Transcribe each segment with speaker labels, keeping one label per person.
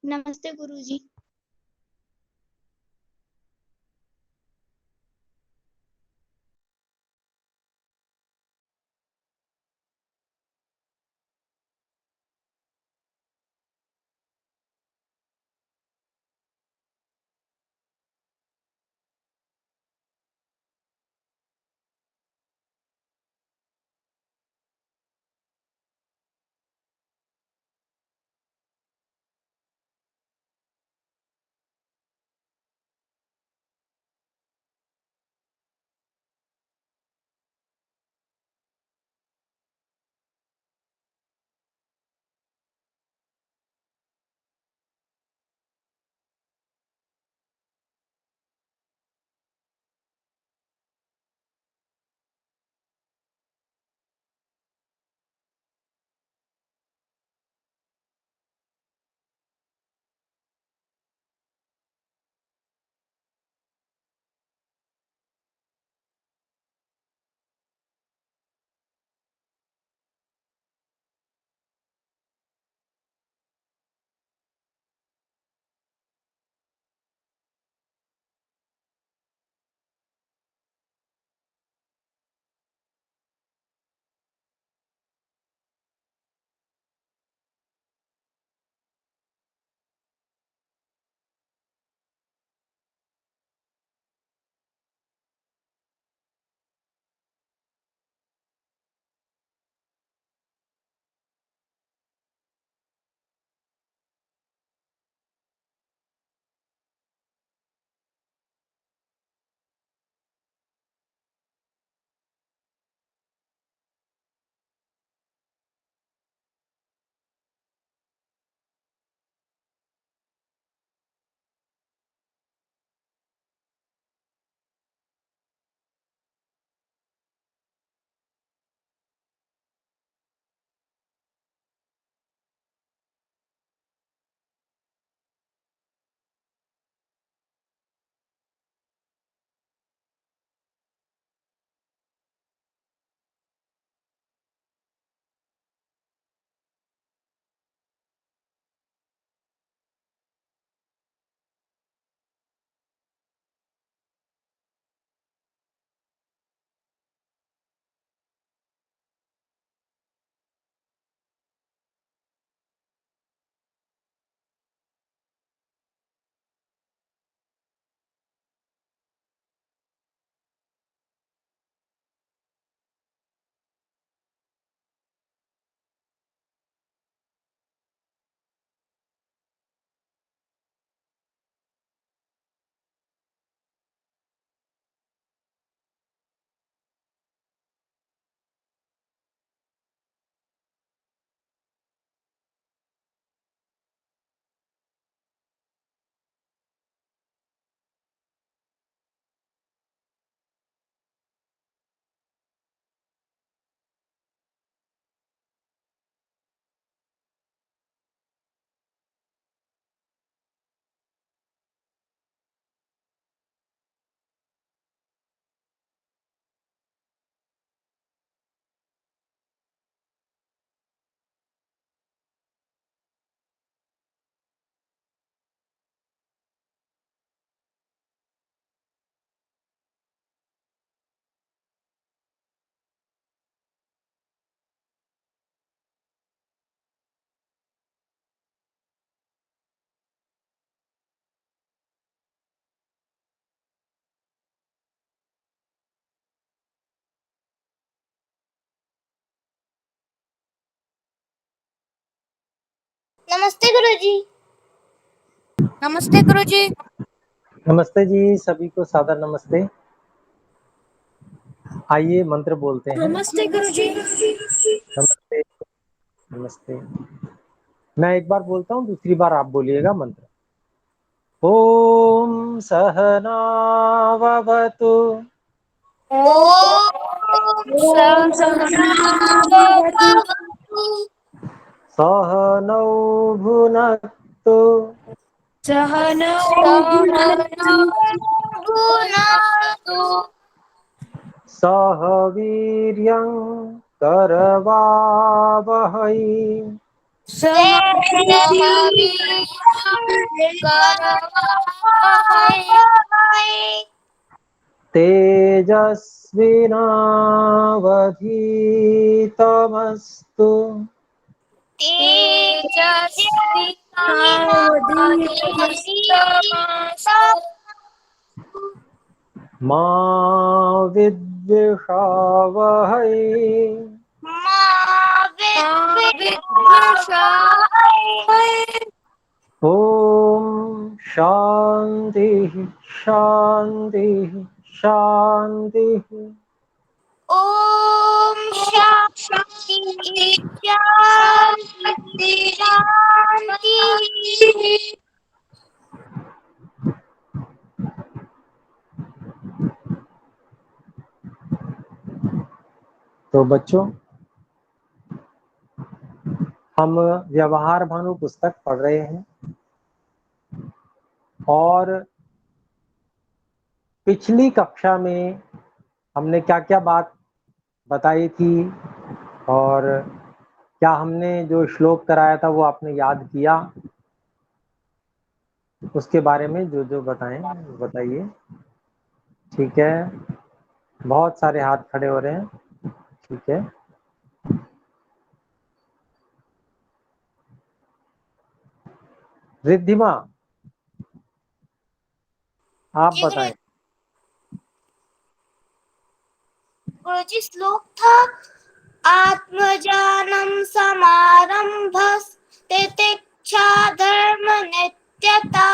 Speaker 1: नमस्ते गुरुजी। नमस्ते गुरुजी।
Speaker 2: नमस्ते गुरुजी।
Speaker 3: नमस्ते जी, सभी को सादर नमस्ते। आइए मंत्र बोलते हैं।
Speaker 2: नमस्ते गुरुजी।
Speaker 3: नमस्ते। नमस्ते। मैं एक बार बोलता हूँ, दूसरी बार आप बोलिएगा मंत्र। ओम सहना ववतु
Speaker 1: ओम सहनावतु
Speaker 3: सहनौ भुनक्तु
Speaker 2: सहनौ भुनक्तु
Speaker 1: सहनौभुनक्तु
Speaker 3: सह वीर्यं करवावहै तेजस्विनावधीतमस्तु मा विद्विषावहै ॐ शान्तिः शान्तिः शान्तिः।
Speaker 1: ओम शांति शांति शांति।
Speaker 3: तो बच्चों, हम व्यवहार भानु पुस्तक पढ़ रहे हैं और पिछली कक्षा में हमने क्या क्या बात बताई थी और क्या हमने जो श्लोक कराया था वो आपने याद किया, उसके बारे में जो जो बताएं बताइए। ठीक है, बहुत सारे हाथ खड़े हो रहे हैं। ठीक है, रिद्धिमा आप
Speaker 1: जी
Speaker 3: बताएं।
Speaker 1: गुरुजी श्लोक था आत्मजानं समारम्भस्तितिक्षा धर्म नित्यता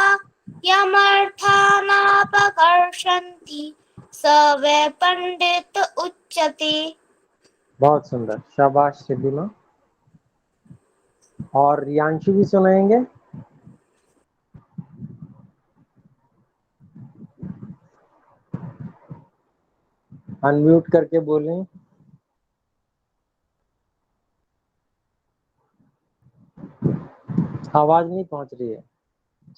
Speaker 1: यमर्थानापकर्षन्ति स वै पंडित उच्यते।
Speaker 3: बहुत सुंदर, शाबाश रिद्धिमा। और रियांशु भी सुनाएंगे। अनम्यूट करके बोलें। आवाज नहीं पहुंच रही है।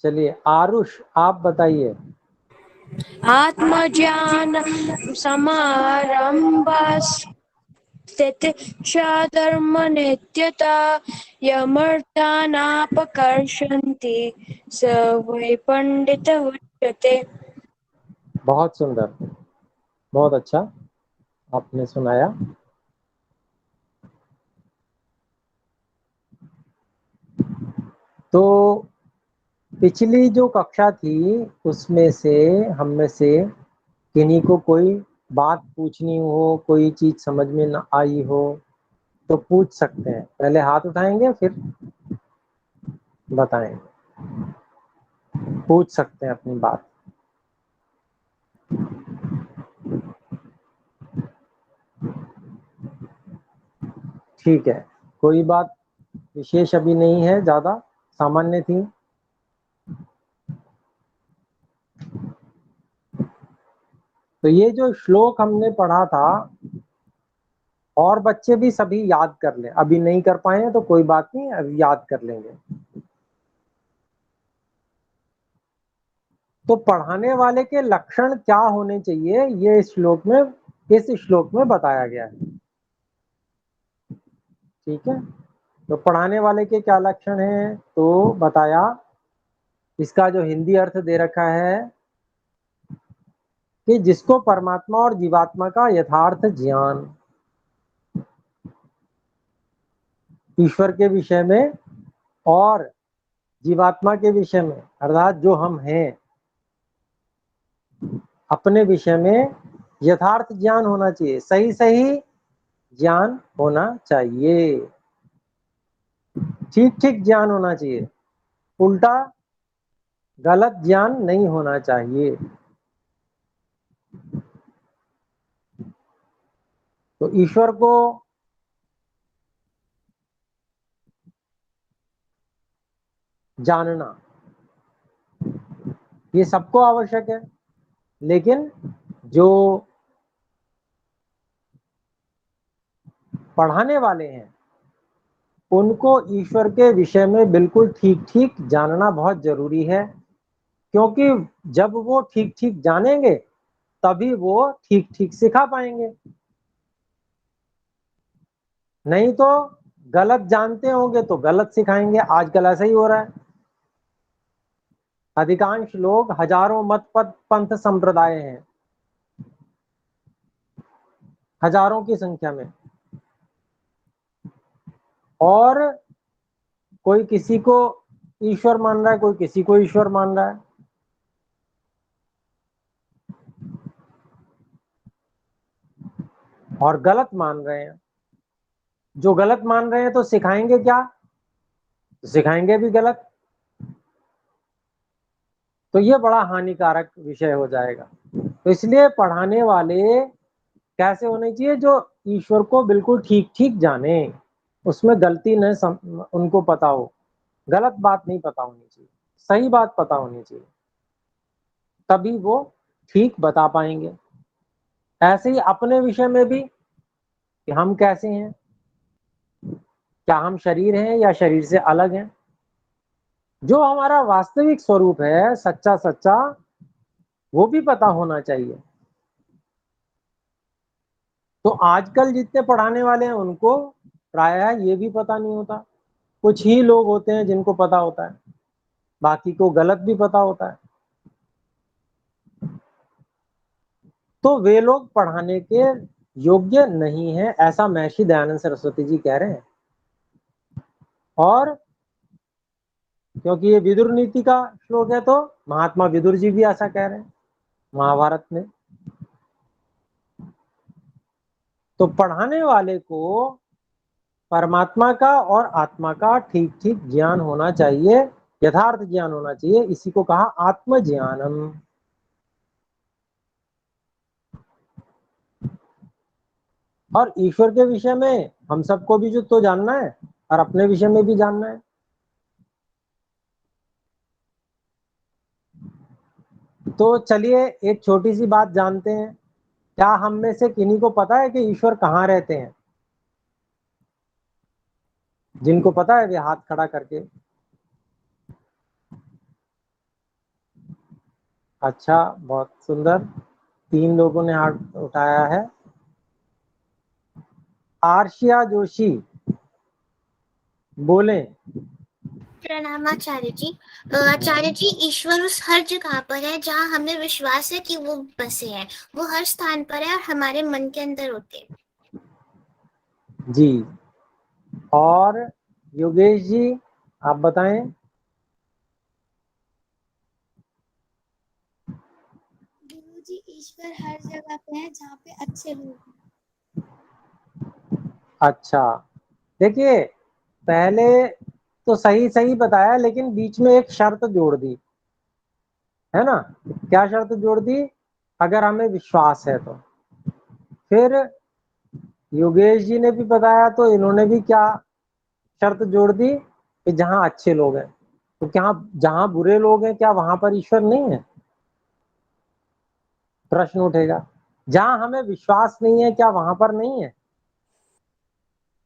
Speaker 3: चलिए आरुष आप बताइए।
Speaker 2: आत्मज्ञान समारंभस्थितिक्षा धर्म नित्यता यमर्थानापकर्षन्ति स वै पंडित उच्यते।
Speaker 3: बहुत सुंदर, बहुत अच्छा आपने सुनाया। तो पिछली जो कक्षा थी उसमें से हम में से किन्हीं को कोई बात पूछनी हो, कोई चीज समझ में न आई हो तो पूछ सकते हैं। पहले हाथ उठाएंगे फिर बताएंगे, पूछ सकते हैं अपनी बात। ठीक है, कोई बात विशेष अभी नहीं है, ज्यादा सामान्य थी। तो ये जो श्लोक हमने पढ़ा था और बच्चे भी सभी याद कर लें, अभी नहीं कर पाए हैं तो कोई बात नहीं, अभी याद कर लेंगे। तो पढ़ाने वाले के लक्षण क्या होने चाहिए ये इस श्लोक में बताया गया है। ठीक है, तो पढ़ाने वाले के क्या लक्षण हैं तो बताया। इसका जो हिंदी अर्थ दे रखा है कि जिसको परमात्मा और जीवात्मा का यथार्थ ज्ञान, ईश्वर के विषय में और जीवात्मा के विषय में, अर्थात जो हम हैं अपने विषय में यथार्थ ज्ञान होना चाहिए, सही सही ज्ञान होना चाहिए, ठीक ठीक ज्ञान होना चाहिए, उल्टा गलत ज्ञान नहीं होना चाहिए। तो ईश्वर को जानना ये सबको आवश्यक है, लेकिन जो पढ़ाने वाले हैं उनको ईश्वर के विषय में बिल्कुल ठीक ठीक जानना बहुत जरूरी है, क्योंकि जब वो ठीक ठीक जानेंगे तभी वो ठीक ठीक सिखा पाएंगे। नहीं तो गलत जानते होंगे तो गलत सिखाएंगे। आजकल ऐसा ही हो रहा है। अधिकांश लोग, हजारों मत पद पंथ संप्रदाय हैं, हजारों की संख्या में, और कोई किसी को ईश्वर मान रहा है, कोई किसी को ईश्वर मान रहा है। और गलत मान रहे हैं। जो गलत मान रहे हैं तो सिखाएंगे क्या? सिखाएंगे भी गलत। तो ये बड़ा हानिकारक विषय हो जाएगा। तो इसलिए पढ़ाने वाले कैसे होने चाहिए? जो ईश्वर को बिल्कुल ठीक ठीक जाने, उसमें गलती न उनको पता हो, गलत बात नहीं पता होनी चाहिए, सही बात पता होनी चाहिए, तभी वो ठीक बता पाएंगे। ऐसे ही अपने विषय में भी, कि हम कैसे हैं, क्या हम शरीर हैं या शरीर से अलग हैं। जो हमारा वास्तविक स्वरूप है, सच्चा सच्चा, वो भी पता होना चाहिए। तो आजकल जितने पढ़ाने वाले हैं उनको प्रायः ये भी पता नहीं होता। कुछ ही लोग होते हैं जिनको पता होता है, बाकी को गलत भी पता होता है। तो वे लोग पढ़ाने के योग्य नहीं है, ऐसा महर्षि दयानंद सरस्वती जी कह रहे हैं। और क्योंकि ये विदुर नीति का श्लोक है, तो महात्मा विदुर जी भी ऐसा कह रहे हैं महाभारत में। तो पढ़ाने वाले को परमात्मा का और आत्मा का ठीक ठीक ज्ञान होना चाहिए, यथार्थ ज्ञान होना चाहिए। इसी को कहा आत्म ज्ञानम। और ईश्वर के विषय में हम सबको भी जो तो जानना है, और अपने विषय में भी जानना है। तो चलिए एक छोटी सी बात जानते हैं। क्या हम में से किन्हीं को पता है कि ईश्वर कहाँ रहते हैं? जिनको पता है वे हाथ खड़ा करके। अच्छा, बहुत सुंदर, 3 लोगों ने हाथ उठाया है। आर्शिया जोशी, बोले।
Speaker 1: प्रणाम आचार्य जी। आचार्य जी, ईश्वर उस हर जगह पर है जहाँ हमें विश्वास है कि वो बसे हैं। वो हर स्थान पर है और हमारे मन के अंदर होते हैं।
Speaker 3: जी। और योगेश जी, आप बताएं।
Speaker 4: गुरु जी, ईश्वर हर जगह पे है जहाँ पे अच्छे लोग हैं।
Speaker 3: अच्छा, देखिए, पहले तो सही सही बताया, लेकिन बीच में एक शर्त जोड़ दी है ना। क्या शर्त जोड़ दी? अगर हमें विश्वास है तो। फिर योगेश जी ने भी बताया, तो इन्होंने भी क्या शर्त जोड़ दी? कि जहां अच्छे लोग हैं। तो क्या जहां बुरे लोग हैं, क्या वहां पर ईश्वर नहीं है? प्रश्न उठेगा। जहां हमें विश्वास नहीं है, क्या वहां पर नहीं है?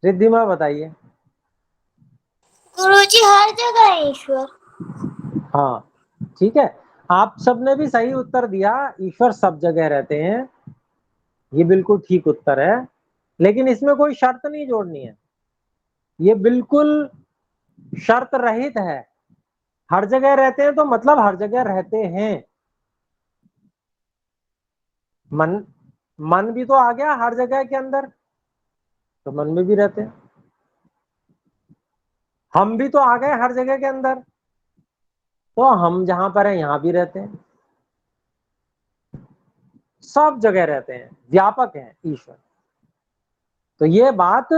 Speaker 3: रिद्धिमा बताइए।
Speaker 1: गुरु जी, हर जगह है ईश्वर।
Speaker 3: हाँ, ठीक है, आप सबने भी सही उत्तर दिया। ईश्वर सब जगह रहते हैं, ये बिल्कुल ठीक उत्तर है। लेकिन इसमें कोई शर्त नहीं जोड़नी है, ये बिल्कुल शर्त रहित है। हर जगह रहते हैं तो मतलब हर जगह रहते हैं। मन मन भी तो आ गया हर जगह के अंदर, तो मन में भी रहते हैं। हम भी तो आ गए हर जगह के अंदर, तो हम जहां पर हैं यहां भी रहते हैं। सब जगह रहते हैं, व्यापक है ईश्वर। तो ये बात,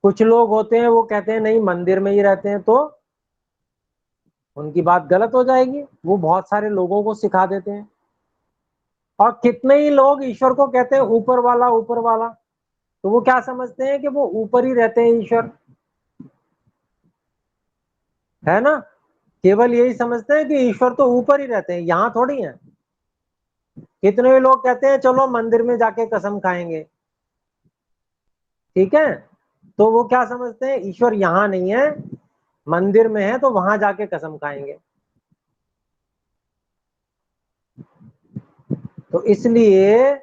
Speaker 3: कुछ लोग होते हैं वो कहते हैं नहीं मंदिर में ही रहते हैं, तो उनकी बात गलत हो जाएगी। वो बहुत सारे लोगों को सिखा देते हैं। और कितने ही लोग ईश्वर को कहते हैं ऊपर वाला ऊपर वाला, तो वो क्या समझते हैं कि वो ऊपर ही रहते हैं ईश्वर, है ना। केवल यही समझते हैं कि ईश्वर तो ऊपर ही रहते हैं, यहां थोड़ी है। कितने ही लोग कहते हैं चलो मंदिर में जाके कसम खाएंगे, ठीक है, तो वो क्या समझते हैं ईश्वर यहां नहीं है, मंदिर में है, तो वहां जाके कसम खाएंगे। तो इसलिए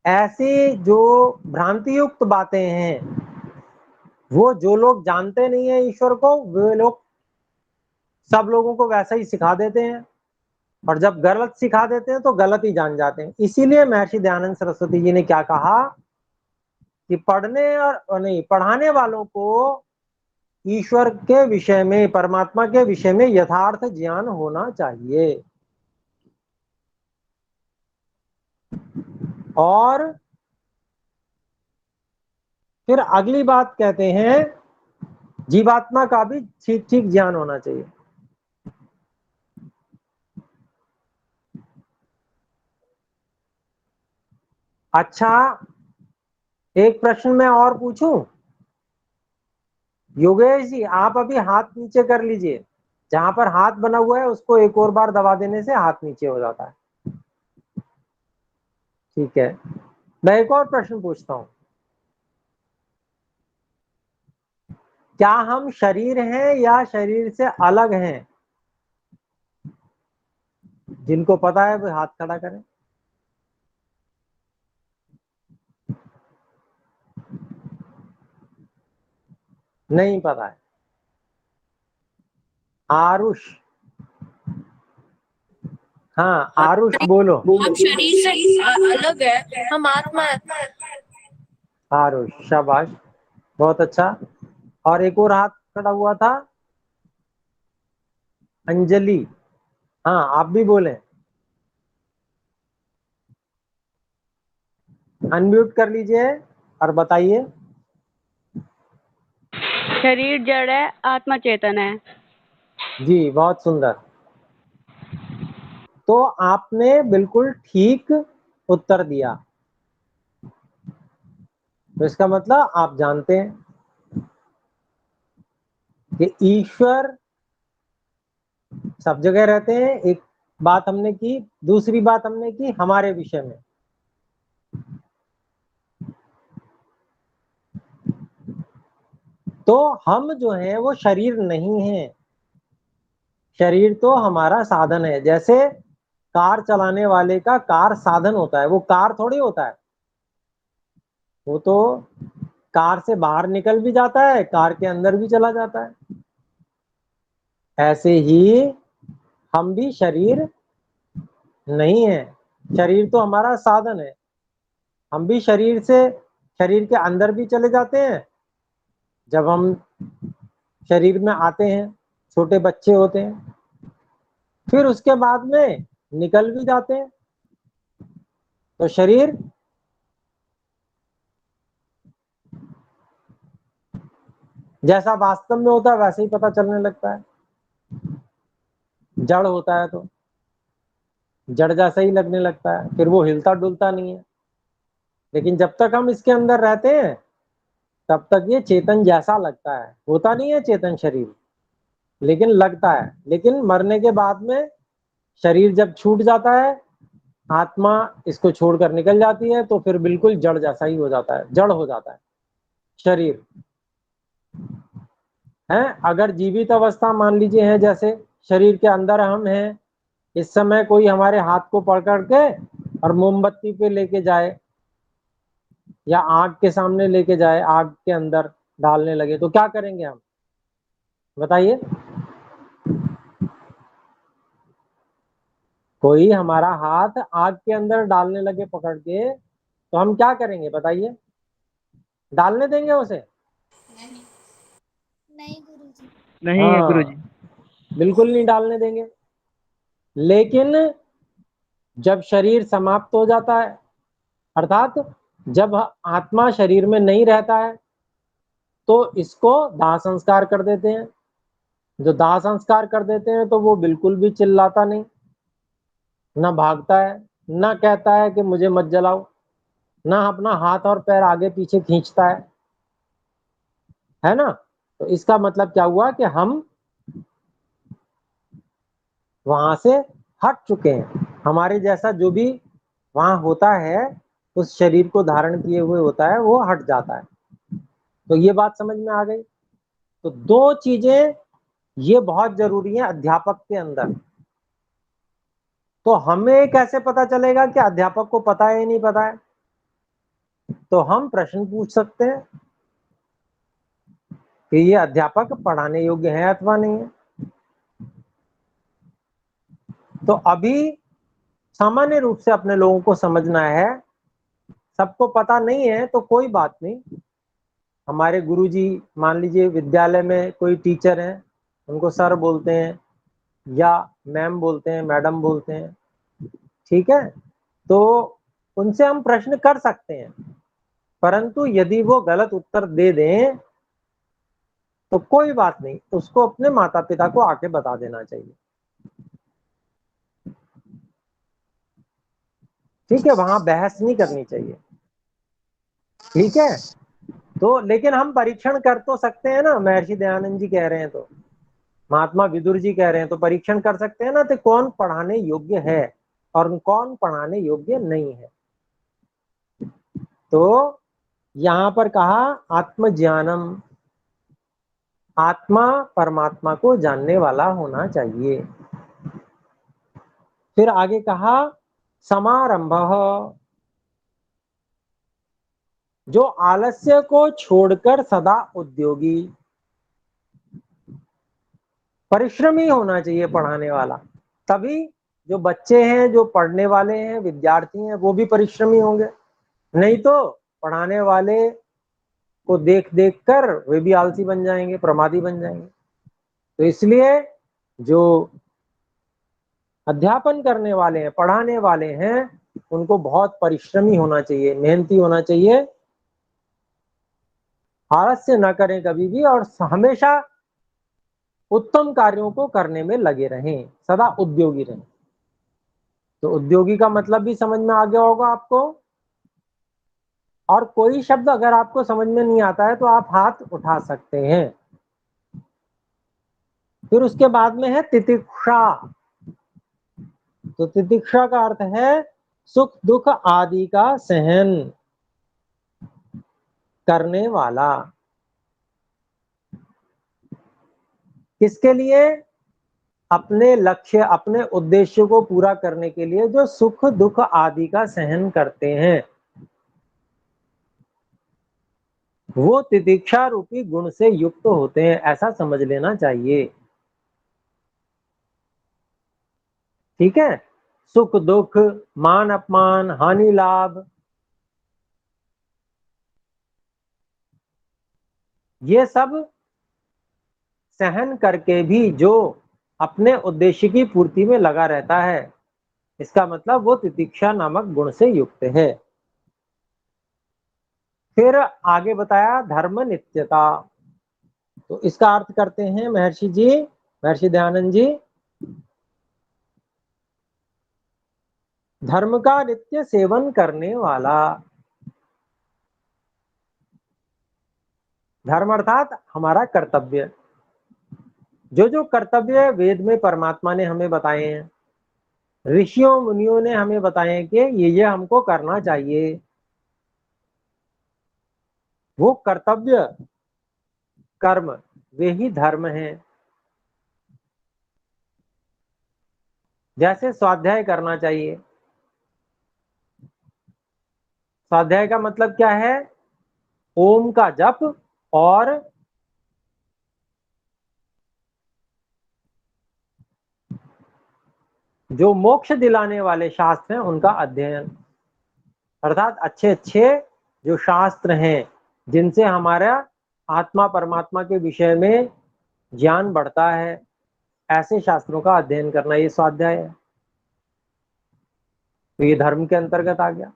Speaker 3: ऐसी जो भ्रांति युक्त बातें हैं, वो जो लोग जानते नहीं है ईश्वर को, वे लोग सब लोगों को वैसा ही सिखा देते हैं, और जब गलत सिखा देते हैं तो गलत ही जान जाते हैं। इसीलिए महर्षि दयानंद सरस्वती जी ने क्या कहा कि पढ़ाने वालों को ईश्वर के विषय में, परमात्मा के विषय में यथार्थ ज्ञान होना चाहिए। और फिर अगली बात कहते हैं, जीवात्मा का भी ठीक ठीक ज्ञान होना चाहिए। अच्छा, एक प्रश्न मैं और पूछूं? योगेश जी, आप अभी हाथ नीचे कर लीजिए। जहां पर हाथ बना हुआ है उसको एक और बार दबा देने से हाथ नीचे हो जाता है। ठीक है, मैं एक और प्रश्न पूछता हूं। क्या हम शरीर हैं या शरीर से अलग हैं? जिनको पता है वो हाथ खड़ा करें। नहीं पता है? आरुष, हाँ आरुष बोलो।
Speaker 2: हम शरीर से अलग है, हम आत्मा है।
Speaker 3: आरुष, शाबाश, बहुत अच्छा। और एक और हाथ खड़ा हुआ था, अंजलि। हाँ, आप भी बोले। अनम्यूट कर लीजिए और बताइए।
Speaker 5: शरीर जड़ है, आत्मा चेतन है।
Speaker 3: जी, बहुत सुंदर। तो आपने बिल्कुल ठीक उत्तर दिया। तो इसका मतलब आप जानते हैं कि ईश्वर सब जगह रहते हैं। एक बात हमने की, दूसरी बात हमने की हमारे विषय में। तो हम जो है वो शरीर नहीं है। शरीर तो हमारा साधन है। जैसे कार चलाने वाले का कार साधन होता है, वो कार थोड़ी होता है। वो तो कार से बाहर निकल भी जाता है, कार के अंदर भी चला जाता है। ऐसे ही हम भी शरीर नहीं है। शरीर तो हमारा साधन है। हम भी शरीर के अंदर भी चले जाते हैं। जब हम शरीर में आते हैं, छोटे बच्चे होते हैं, फिर उसके बाद में निकल भी जाते हैं। तो शरीर जैसा वास्तव में होता है वैसे ही पता चलने लगता है। जड़ होता है तो जड़ जैसा ही लगने लगता है, फिर वो हिलता डुलता नहीं है। लेकिन जब तक हम इसके अंदर रहते हैं तब तक ये चेतन जैसा लगता है। होता नहीं है चेतन शरीर, लेकिन लगता है। लेकिन मरने के बाद में शरीर जब छूट जाता है, आत्मा इसको छोड़कर निकल जाती है, तो फिर बिल्कुल जड़ जैसा ही हो जाता है, जड़ हो जाता है शरीर है। अगर जीवित अवस्था मान लीजिए है, जैसे शरीर के अंदर हम हैं, इस समय कोई हमारे हाथ को पकड़ के और मोमबत्ती पे लेके जाए या आग के सामने लेके जाए, आग के अंदर डालने लगे, तो क्या करेंगे हम? बताइए। कोई हमारा हाथ आग के अंदर डालने लगे पकड़ के, तो हम क्या करेंगे बताइए? डालने देंगे उसे?
Speaker 4: नहीं गुरुजी।
Speaker 5: नहीं है गुरुजी।
Speaker 3: बिल्कुल नहीं डालने देंगे। लेकिन जब शरीर समाप्त हो जाता है, अर्थात जब आत्मा शरीर में नहीं रहता है, तो इसको दाह संस्कार कर देते हैं। जो दाह संस्कार कर देते हैं तो वो बिल्कुल भी चिल्लाता नहीं, ना भागता है, ना कहता है कि मुझे मत जलाओ, ना अपना हाथ और पैर आगे पीछे खींचता है ना। तो इसका मतलब क्या हुआ कि हम वहां से हट चुके हैं। हमारे जैसा जो भी वहां होता है, उस शरीर को धारण किए हुए होता है, वो हट जाता है। तो ये बात समझ में आ गई। तो दो चीजें ये बहुत जरूरी है अध्यापक के अंदर। तो हमें कैसे पता चलेगा कि अध्यापक को पता है या नहीं पता है? तो हम प्रश्न पूछ सकते हैं कि ये अध्यापक पढ़ाने योग्य है अथवा नहीं है। तो अभी सामान्य रूप से अपने लोगों को समझना है, सबको पता नहीं है तो कोई बात नहीं। हमारे गुरुजी, मान लीजिए विद्यालय में कोई टीचर हैं, उनको सर बोलते हैं या मैम बोलते हैं, मैडम बोलते हैं, ठीक है, तो उनसे हम प्रश्न कर सकते हैं, परंतु यदि वो गलत उत्तर दे दें तो कोई बात नहीं, उसको अपने माता पिता को आके बता देना चाहिए, ठीक है, वहां बहस नहीं करनी चाहिए, ठीक है। तो लेकिन हम परीक्षण कर तो सकते हैं ना, महर्षि दयानंद जी कह रहे हैं तो, महात्मा विदुर जी कह रहे हैं तो परीक्षण कर सकते हैं ना, तो कौन पढ़ाने योग्य है और कौन पढ़ाने योग्य नहीं है। तो यहां पर कहा आत्मज्ञानम, आत्मा परमात्मा को जानने वाला होना चाहिए। फिर आगे कहा समारंभ, जो आलस्य को छोड़कर सदा उद्योगी, परिश्रमी होना चाहिए पढ़ाने वाला, तभी जो बच्चे हैं, जो पढ़ने वाले हैं, विद्यार्थी हैं, वो भी परिश्रमी होंगे, नहीं तो पढ़ाने वाले को देख देख कर वे भी आलसी बन जाएंगे, प्रमादी बन जाएंगे। तो इसलिए जो अध्यापन करने वाले हैं, पढ़ाने वाले हैं, उनको बहुत परिश्रमी होना चाहिए, मेहनती होना चाहिए, आलस्य न करें कभी भी और हमेशा उत्तम कार्यों को करने में लगे रहें, सदा उद्योगी रहें। तो उद्योगी का मतलब भी समझ में आ गया होगा आपको। और कोई शब्द अगर आपको समझ में नहीं आता है तो आप हाथ उठा सकते हैं। फिर उसके बाद में है तितिक्षा। तो तितिक्षा का अर्थ है सुख दुख आदि का सहन करने वाला। किसके लिए? अपने लक्ष्य, अपने उद्देश्य को पूरा करने के लिए जो सुख दुख आदि का सहन करते हैं, वो तितिक्षा रूपी गुण से युक्त होते हैं, ऐसा समझ लेना चाहिए, ठीक है। सुख दुख, मान अपमान, हानि लाभ, ये सब सहन करके भी जो अपने उद्देश्य की पूर्ति में लगा रहता है, इसका मतलब वो तितिक्षा नामक गुण से युक्त है। फिर आगे बताया धर्म नित्यता। तो इसका अर्थ करते हैं महर्षि जी, महर्षि दयानंद जी, धर्म का नित्य सेवन करने वाला। धर्म अर्थात हमारा कर्तव्य, जो जो कर्तव्य वेद में परमात्मा ने हमें बताए हैं, ऋषियों मुनियों ने हमें बताए कि ये हमको करना चाहिए, वो कर्तव्य कर्म वे ही धर्म हैं। जैसे स्वाध्याय करना चाहिए, स्वाध्याय का मतलब क्या है? ओम का जप और जो मोक्ष दिलाने वाले शास्त्र हैं उनका अध्ययन, अर्थात अच्छे अच्छे जो शास्त्र हैं जिनसे हमारा आत्मा परमात्मा के विषय में ज्ञान बढ़ता है, ऐसे शास्त्रों का अध्ययन करना, ये स्वाध्याय है। तो ये धर्म के अंतर्गत आ गया।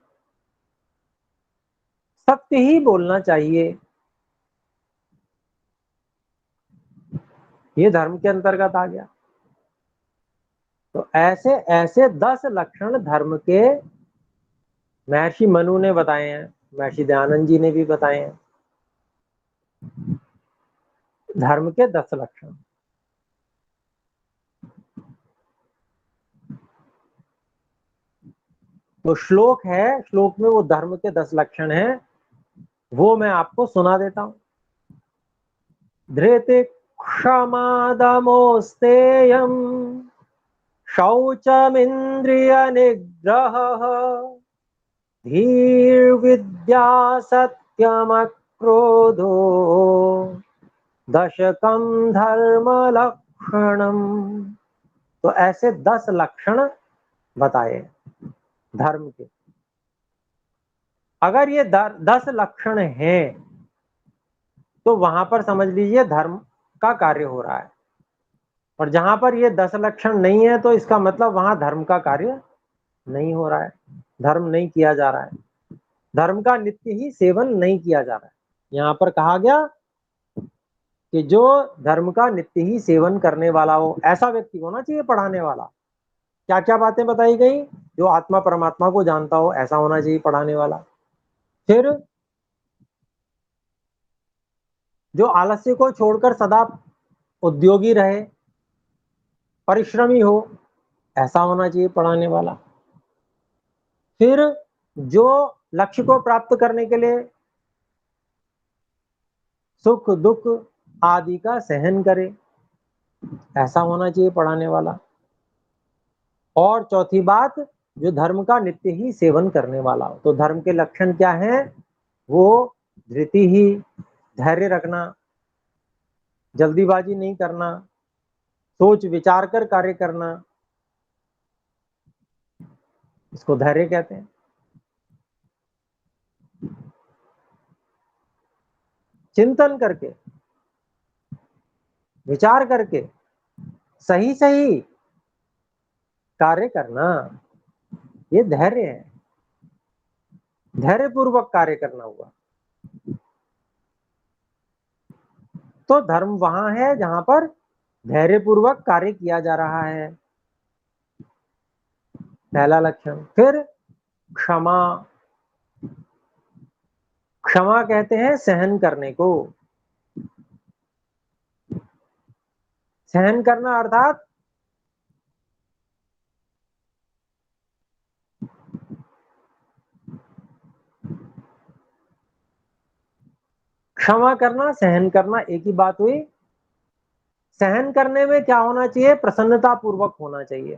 Speaker 3: सत्य ही बोलना चाहिए, ये धर्म के अंतर्गत आ गया। तो ऐसे ऐसे 10 लक्षण धर्म के महर्षि मनु ने बताए हैं, महर्षि दयानंद जी ने भी बताए हैं, धर्म के 10 लक्षण। तो श्लोक है, श्लोक में वो धर्म के 10 लक्षण हैं, वो मैं आपको सुना देता हूं। धृति क्षमा दमोस्तेयम शौचमिंद्रिय निग्रह धीर्विद्या अविद्या सत्यमक्रोधो दशकम धर्म लक्षणम। तो ऐसे 10 लक्षण बताए धर्म के। अगर ये 10 लक्षण हैं तो वहां पर समझ लीजिए धर्म का कार्य हो रहा है, और जहां पर ये 10 लक्षण नहीं है तो इसका मतलब वहां धर्म का कार्य नहीं हो रहा है, धर्म नहीं किया जा रहा है, धर्म का नित्य ही सेवन नहीं किया जा रहा है। यहाँ पर कहा गया कि जो धर्म का नित्य ही सेवन करने वाला हो, ऐसा व्यक्ति होना चाहिए पढ़ाने वाला। क्या क्या बातें बताई गई? जो आत्मा परमात्मा को जानता हो, ऐसा होना चाहिए पढ़ाने वाला। फिर जो आलस्य को छोड़कर सदा उद्योगी रहे, परिश्रमी हो, ऐसा होना चाहिए पढ़ाने वाला। फिर जो लक्ष्य को प्राप्त करने के लिए सुख दुख आदि का सहन करे, ऐसा होना चाहिए पढ़ाने वाला। और चौथी बात, जो धर्म का नित्य ही सेवन करने वाला हो। तो धर्म के लक्षण क्या हैं? वो धृति ही, धैर्य रखना, जल्दीबाजी नहीं करना, सोच विचार कर कार्य करना, इसको धैर्य कहते हैं। चिंतन करके, विचार करके सही सही कार्य करना, ये धैर्य है। धैर्य पूर्वक कार्य करना हुआ। तो धर्म वहां है जहां पर धैर्य पूर्वक कार्य किया जा रहा है, पहला लक्षण। फिर क्षमा, क्षमा कहते हैं सहन करने को। सहन करना अर्थात क्षमा करना, सहन करना एक ही बात हुई। सहन करने में क्या होना चाहिए? प्रसन्नता पूर्वक होना चाहिए।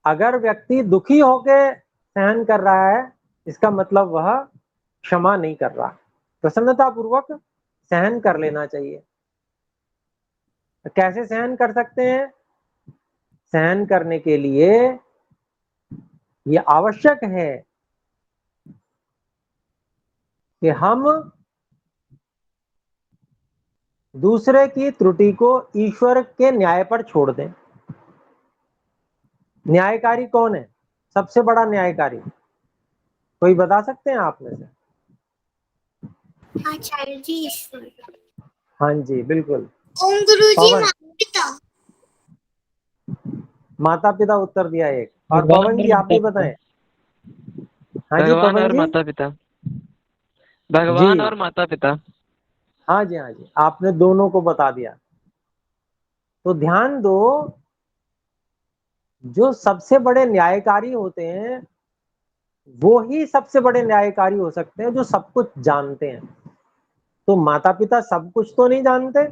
Speaker 3: अगर व्यक्ति दुखी होके सहन कर रहा है, इसका मतलब वह क्षमा नहीं कर रहा। प्रसन्नता पूर्वक सहन कर लेना चाहिए। तो कैसे सहन कर सकते हैं? सहन करने के लिए ये आवश्यक है कि हम दूसरे की त्रुटि को ईश्वर के न्याय पर छोड़ दें। न्यायकारी कौन है? सबसे बड़ा न्यायकारी कोई बता सकते हैं आप में से?
Speaker 1: आचार्य जी ईश्वर।
Speaker 3: हाँ जी बिल्कुल।
Speaker 1: ओम गुरु जी
Speaker 3: पवन,
Speaker 1: पिता।
Speaker 3: माता पिता उत्तर दिया एक। और
Speaker 6: भगवान
Speaker 3: पवन जी
Speaker 6: और
Speaker 3: आप भी
Speaker 6: माता
Speaker 3: बताएं।
Speaker 6: पिता।
Speaker 3: हाँ जी
Speaker 6: भगवान
Speaker 3: पवन
Speaker 6: और
Speaker 3: जी।
Speaker 6: माता पिता।
Speaker 3: जी
Speaker 6: भगवान और माता पिता।
Speaker 3: हाँ जी, हाँ जी, आपने दोनों को बता दिया। तो ध्यान दो, जो सबसे बड़े न्यायकारी होते हैं वो ही सबसे बड़े न्यायकारी हो सकते हैं जो सब कुछ जानते हैं। तो माता पिता सब कुछ तो नहीं जानते,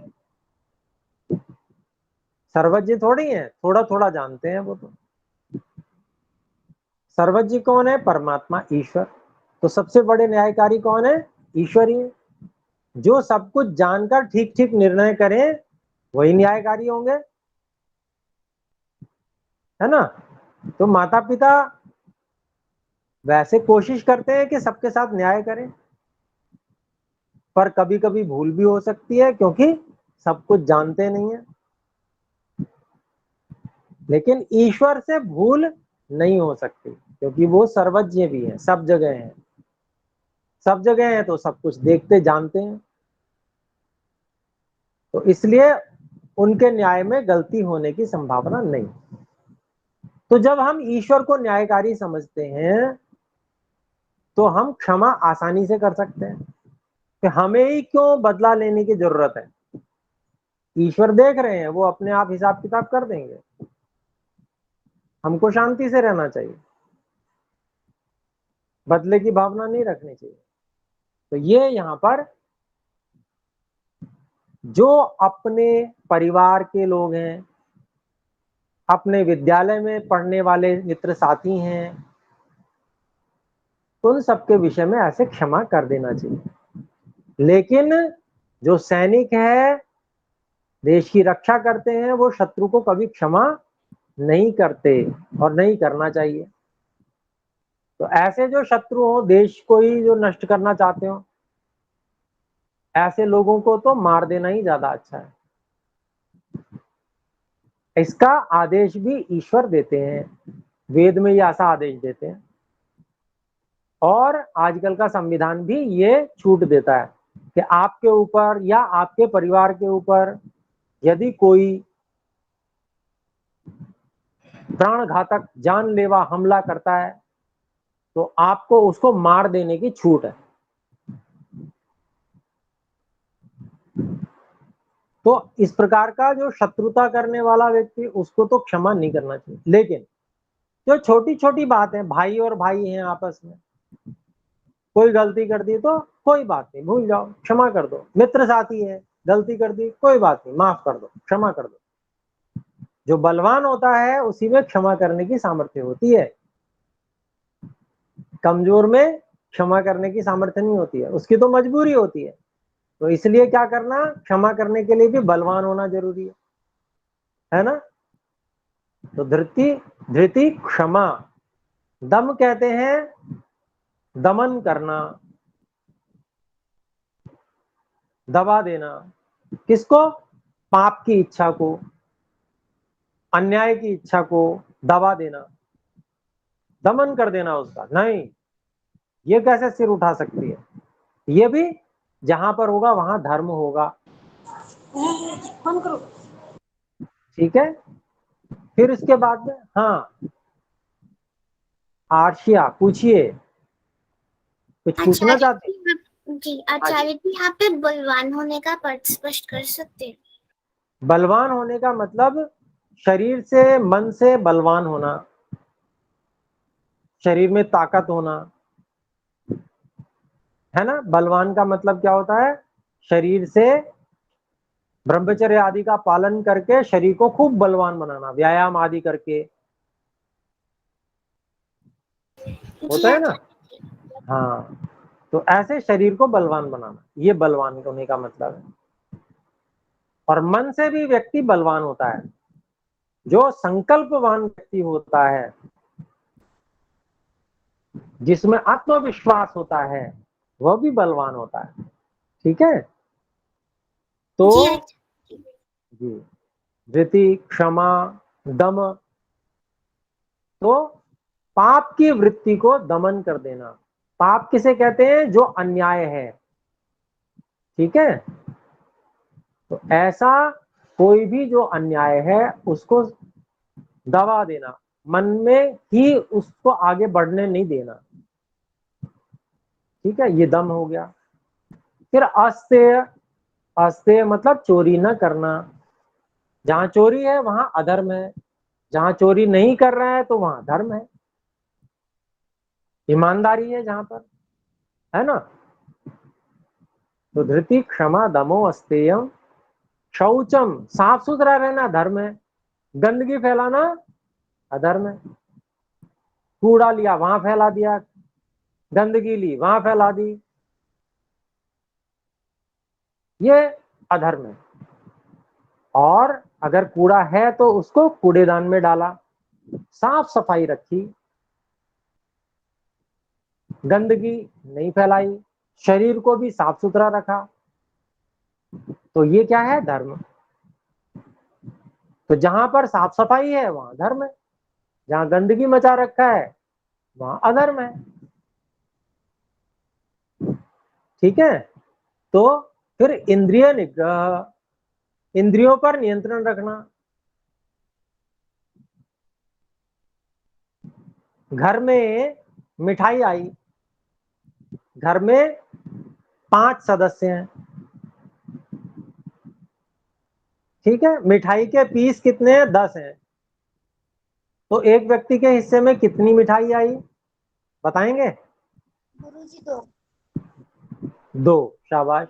Speaker 3: सर्वज्ञ थोड़ी है, थोड़ा थोड़ा जानते हैं वो तो। सर्वज्ञ कौन है? परमात्मा ईश्वर। तो सबसे बड़े न्यायकारी कौन है? ईश्वर ही है। जो सब कुछ जानकर ठीक ठीक निर्णय करें वही न्यायकारी होंगे, है ना? तो माता पिता वैसे कोशिश करते हैं कि सबके साथ न्याय करें, पर कभी कभी भूल भी हो सकती है क्योंकि सब कुछ जानते नहीं है। लेकिन ईश्वर से भूल नहीं हो सकती क्योंकि वो सर्वज्ञ भी है, सब जगह है। सब जगह है तो सब कुछ देखते जानते हैं, तो इसलिए उनके न्याय में गलती होने की संभावना नहीं। तो जब हम ईश्वर को न्यायकारी समझते हैं तो हम क्षमा आसानी से कर सकते हैं कि हमें ही क्यों बदला लेने की जरूरत है। ईश्वर देख रहे हैं, वो अपने आप हिसाब किताब कर देंगे। हमको शांति से रहना चाहिए, बदले की भावना नहीं रखनी चाहिए। तो ये यहाँ पर जो अपने परिवार के लोग हैं, अपने विद्यालय में पढ़ने वाले मित्र साथी हैं, उन सबके विषय में ऐसे क्षमा कर देना चाहिए। लेकिन जो सैनिक है, देश की रक्षा करते हैं, वो शत्रु को कभी क्षमा नहीं करते और नहीं करना चाहिए। तो ऐसे जो शत्रु हो, देश को ही जो नष्ट करना चाहते हो, ऐसे लोगों को तो मार देना ही ज्यादा अच्छा है। इसका आदेश भी ईश्वर देते हैं, वेद में ये ऐसा आदेश देते हैं, और आजकल का संविधान भी ये छूट देता है कि आपके ऊपर या आपके परिवार के ऊपर यदि कोई प्राणघातक जानलेवा हमला करता है तो आपको उसको मार देने की छूट है। तो इस प्रकार का जो शत्रुता करने वाला व्यक्ति, उसको तो क्षमा नहीं करना चाहिए। लेकिन जो छोटी छोटी बात है, भाई और भाई हैं आपस में, कोई गलती कर दी तो कोई बात नहीं, भूल जाओ, क्षमा कर दो। मित्र साथी है, गलती कर दी, कोई बात नहीं, माफ कर दो, क्षमा कर दो। जो बलवान होता है उसी में क्षमा करने की सामर्थ्य होती है, कमजोर में क्षमा करने की सामर्थ्य नहीं होती है, उसकी तो मजबूरी होती है। तो इसलिए क्या करना, क्षमा करने के लिए भी बलवान होना जरूरी है ना। तो धृति क्षमा, दम कहते हैं दमन करना, दबा देना। किसको? पाप की इच्छा को, अन्याय की इच्छा को दबा देना, दमन कर देना उसका। नहीं, ये कैसे सिर उठा सकती है। ये भी जहां पर होगा वहां धर्म होगा। ठीक है। फिर इसके बाद में, हाँ आर्शिया पूछिए, कुछ पूछना चाहते हैं?
Speaker 1: जी
Speaker 3: हाँ जी।
Speaker 1: आचार्य जी, यहाँ पे बलवान होने का अर्थ स्पष्ट कर सकते हैं?
Speaker 3: बलवान होने का मतलब शरीर से, मन से बलवान होना, शरीर में ताकत होना, है ना। बलवान का मतलब क्या होता है? शरीर से ब्रह्मचर्य आदि का पालन करके शरीर को खूब बलवान बनाना, व्यायाम आदि करके, होता
Speaker 1: जी
Speaker 3: है ना।
Speaker 1: आचार्य जी।
Speaker 3: हाँ, तो ऐसे शरीर को बलवान बनाना, ये बलवान होने का मतलब है। और मन से भी व्यक्ति बलवान होता है। जो संकल्पवान व्यक्ति होता है, जिसमें आत्मविश्वास होता है, वह भी बलवान होता है। ठीक है। तो
Speaker 1: जी आचार्य
Speaker 3: जी, धृति, क्षमा, दम, तो पाप की वृत्ति को दमन कर देना। पाप किसे कहते हैं? जो अन्याय है। ठीक है। तो ऐसा कोई भी जो अन्याय है उसको दबा देना, मन में ही उसको आगे बढ़ने नहीं देना। ठीक है, ये दम हो गया। फिर अस्तेय, अस्तेय मतलब चोरी न करना। जहां चोरी है वहां अधर्म है, जहां चोरी नहीं कर रहा है तो वहां धर्म है, ईमानदारी है जहां पर, है ना। तो धृति, क्षमा, दमो, अस्तेयम, शौचम, साफ सुथरा रहना धर्म है, गंदगी फैलाना अधर्म है। कूड़ा लिया वहां फैला दिया, गंदगी ली वहां फैला दी, ये अधर्म है। और अगर कूड़ा है तो उसको कूड़ेदान में डाला, साफ सफाई रखी, गंदगी नहीं फैलाई, शरीर को भी साफ सुथरा रखा, तो ये क्या है? धर्म। तो जहां पर साफ सफाई है वहां धर्म है, जहां गंदगी मचा रखा है वहां अधर्म है। ठीक है। तो फिर इंद्रिय निग्रह, इंद्रियों पर नियंत्रण रखना। घर में मिठाई आई, घर में 5 सदस्य हैं, ठीक है, मिठाई के पीस कितने हैं? 10 हैं। तो एक व्यक्ति के हिस्से में कितनी मिठाई आई, बताएंगे?
Speaker 4: गुरुजी 2।
Speaker 3: 2, शाबाश।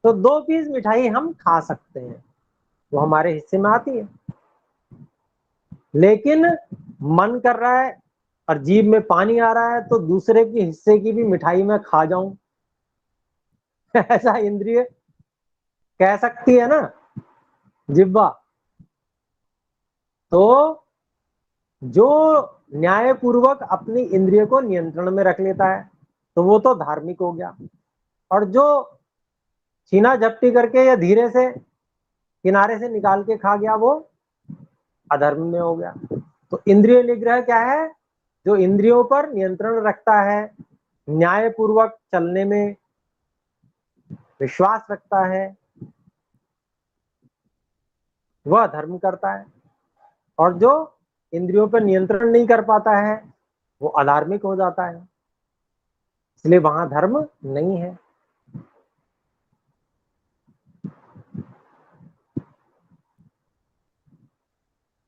Speaker 3: तो 2 पीस मिठाई हम खा सकते हैं, वो हमारे हिस्से में आती है। लेकिन मन कर रहा है और जीभ में पानी आ रहा है तो दूसरे के हिस्से की भी मिठाई मैं खा जाऊं, ऐसा इंद्रिय कह सकती है ना जिह्वा। तो जो न्यायपूर्वक अपनी इंद्रिय को नियंत्रण में रख लेता है तो वो तो धार्मिक हो गया, और जो छीना झपटी करके या धीरे से किनारे से निकाल के खा गया वो अधर्म में हो गया। तो इंद्रिय निग्रह क्या है? जो इंद्रियों पर नियंत्रण रखता है, न्यायपूर्वक चलने में विश्वास रखता है, वह धर्म करता है। और जो इंद्रियों पर नियंत्रण नहीं कर पाता है वो अधार्मिक हो जाता है, इसलिए वहां धर्म नहीं है।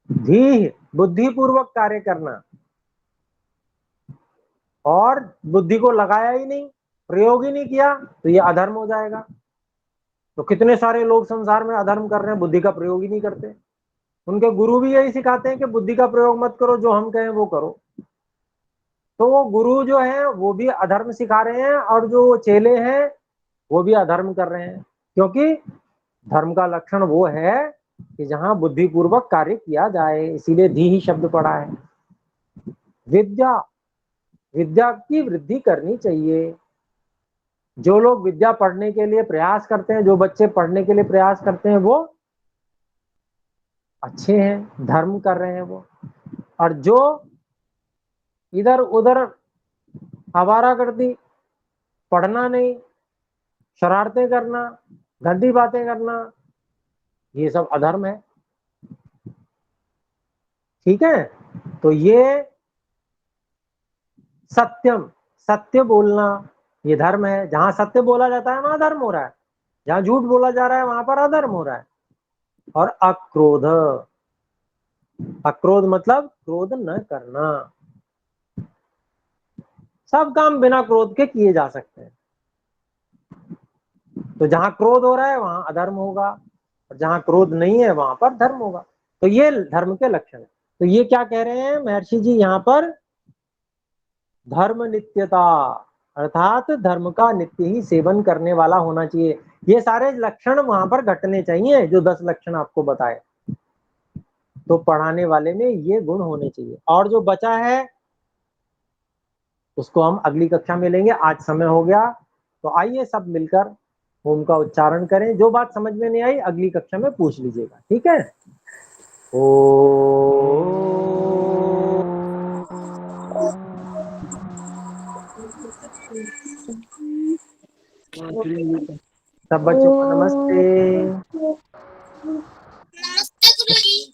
Speaker 3: धी बुद्धिपूर्वक कार्य करना, और बुद्धि को लगाया ही नहीं, प्रयोग ही नहीं किया, तो ये अधर्म हो जाएगा। तो कितने सारे लोग संसार में अधर्म कर रहे हैं, बुद्धि का प्रयोग ही नहीं करते। उनके गुरु भी यही सिखाते हैं कि बुद्धि का प्रयोग मत करो, जो हम कहें वो करो। तो वो गुरु जो है वो भी अधर्म सिखा रहे हैं, और जो चेले हैं वो भी अधर्म कर रहे हैं, क्योंकि धर्म का लक्षण वो है कि जहां बुद्धिपूर्वक कार्य किया जाए, इसीलिए धी ही शब्द पड़ा है। विद्या, विद्या की वृद्धि करनी चाहिए। जो लोग विद्या पढ़ने के लिए प्रयास करते हैं, जो बच्चे पढ़ने के लिए प्रयास करते हैं, वो अच्छे हैं, धर्म कर रहे हैं वो। और जो इधर उधर आवारागर्दी, पढ़ना नहीं, शरारतें करना, गंदी बातें करना, ये सब अधर्म है। ठीक है, तो ये सत्यम, सत्य बोलना ये धर्म है। जहां सत्य बोला जाता है वहां धर्म हो रहा है, जहां झूठ बोला जा रहा है वहां पर अधर्म हो रहा है। और अक्रोध, अक्रोध मतलब क्रोध न करना। सब काम बिना क्रोध के किए जा सकते हैं। तो जहां क्रोध हो रहा है वहां अधर्म होगा, और जहां क्रोध नहीं है वहां पर धर्म होगा। तो ये धर्म के लक्षण है। तो ये क्या कह रहे हैं महर्षि जी यहाँ पर? धर्म नित्यता, अर्थात धर्म का नित्य ही सेवन करने वाला होना चाहिए। ये सारे लक्षण वहां पर घटने चाहिए, जो 10 लक्षण आपको बताए। तो पढ़ाने वाले में ये गुण होने चाहिए। और जो बचा है उसको हम अगली कक्षा में लेंगे, आज समय हो गया। तो आइए सब मिलकर ओम का उच्चारण करें। जो बात समझ में नहीं आई अगली कक्षा में पूछ लीजिएगा, ठीक है? सब बच्चों को नमस्ते।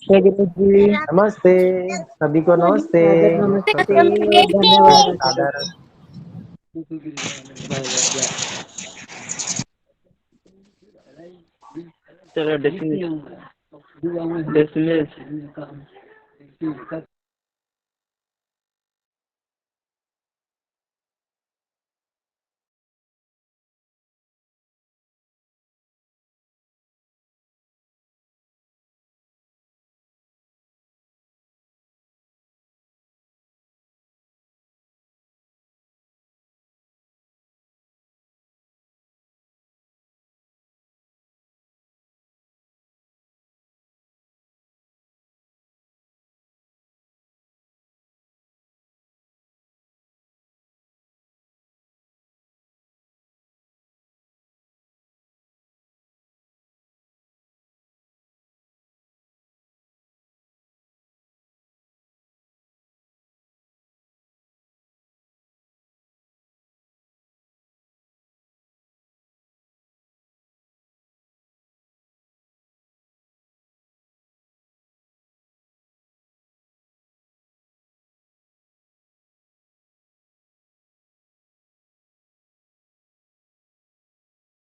Speaker 1: नमस्ते गुरुजी।
Speaker 3: नमस्ते सभी को, नमस्ते।
Speaker 5: नमस्ते, धन्यवाद।
Speaker 3: सादर।
Speaker 6: चलो डिसमिस।